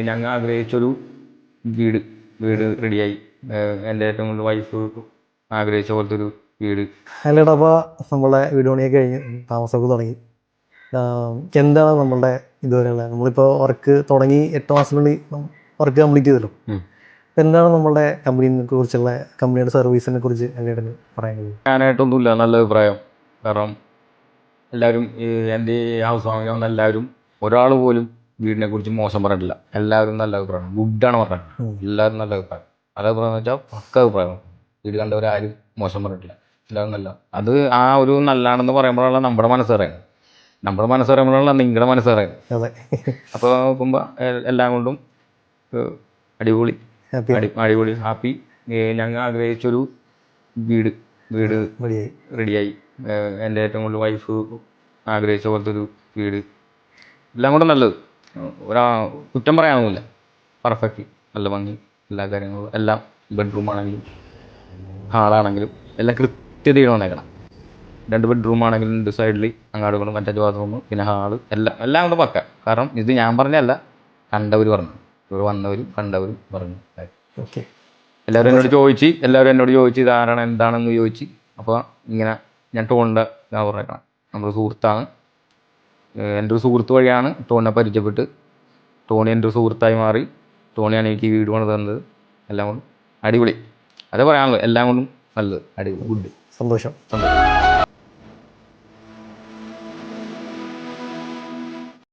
ഞങ്ങൾ ആഗ്രഹിച്ചൊരു വീട് വീട് റെഡിയായി. എൻ്റെ ഏറ്റവും കൂടുതൽ വൈഫ് ആഗ്രഹിച്ച പോലത്തെ ഒരു വീട്. അല്ലേടാ, അപ്പോൾ നമ്മളെ വീട് പണിയൊക്കെ കഴിഞ്ഞ് താമസമൊക്കെ തുടങ്ങി. എന്താണ് നമ്മളുടെ ഇതുവരെയുള്ള നമ്മളിപ്പോൾ വർക്ക് തുടങ്ങി 8 മാസത്തിനുള്ളിൽ വർക്ക് കംപ്ലീറ്റ് ചെയ്തല്ലോ. എന്താണ് നമ്മളുടെ കമ്പനിയെ കുറിച്ചുള്ള കമ്പനിയുടെ സർവീസിനെ കുറിച്ച് എന്നോട് പറയുന്നത്? ഞാനായിട്ടൊന്നുമില്ല, നല്ല അഭിപ്രായം. കാരണം എല്ലാവരും എൻ്റെ ഹൗസ് വാമിംഗ് വന്ന എല്ലാവരും ഒരാൾ പോലും വീടിനെ കുറിച്ച് മോശം പറഞ്ഞിട്ടില്ല. എല്ലാവരും നല്ല അഭിപ്രായം, ഗുഡാണ് പറഞ്ഞത്. എല്ലാവരും നല്ല അഭിപ്രായം. നല്ല അഭിപ്രായം എന്ന് വെച്ചാൽ പക്ക അഭിപ്രായം. വീട് കണ്ടവരാരും മോശം പറഞ്ഞിട്ടില്ല, എല്ലാവരും നല്ല. അത് ആ ഒരു നല്ലതാണെന്ന് പറയുമ്പോഴാണ് നമ്മുടെ മനസ്സറിയുന്നത്. നമ്മുടെ മനസ്സറിയുമ്പോഴാണ് നിങ്ങളുടെ മനസ്സറിയുന്നത്. അതെ. അപ്പോൾ നോക്കുമ്പോൾ എല്ലാം കൊണ്ടും അടിപൊളി അടിപൊളി ഹാപ്പി. ഞങ്ങൾ ആഗ്രഹിച്ചൊരു വീട് വീട് റെഡിയായി. എൻ്റെ ഏറ്റവും കൂടുതൽ വൈഫ് ആഗ്രഹിച്ച പോലത്തെ ഒരു വീട്. എല്ലാം കൊണ്ടും നല്ലത്, കുറ്റം പറയാനൊന്നുമില്ല. പെർഫെക്റ്റ്, നല്ല ഭംഗി, എല്ലാ കാര്യങ്ങളും എല്ലാം. ബെഡ്റൂം ആണെങ്കിലും ഹാളാണെങ്കിലും എല്ലാം കൃത്യതയിൽ വന്നേക്കണം. 2 ബെഡ്റൂം ആണെങ്കിലും 2 സൈഡിൽ അങ്ങാടുകളും അറ്റാച്ച് ബാത്റൂം, പിന്നെ ഹാള്, എല്ലാം കൊണ്ട് പക്ക. കാരണം ഇത് ഞാൻ പറഞ്ഞല്ല, കണ്ടവർ പറഞ്ഞു, ഇവിടെ വന്നവരും കണ്ടവരും പറഞ്ഞു. ഓക്കെ. എല്ലാവരും എന്നോട് ചോദിച്ച് ഇതാരാണ് എന്താണെന്ന് ചോദിച്ച്. അപ്പോൾ ഇങ്ങനെ ഞാൻ ടോണിൻ്റെ ഞാൻ പറഞ്ഞേക്കണം, നമ്മുടെ സുഹൃത്താണ്. എൻ്റെ ഒരു സുഹൃത്ത് വഴിയാണ് ടോണിനെ പരിചയപ്പെട്ട് ടോണി എൻ്റെ ഒരു സുഹൃത്തായി മാറി. ടോണിയാണ് എനിക്ക് വീട് പണിത് തന്നത്. എല്ലാം കൊണ്ടും അടിപൊളി. അതേ പറയാനുള്ളൂ, എല്ലാം കൊണ്ടും നല്ലത്, അടിപൊളി, ഗുഡ്. സന്തോഷം.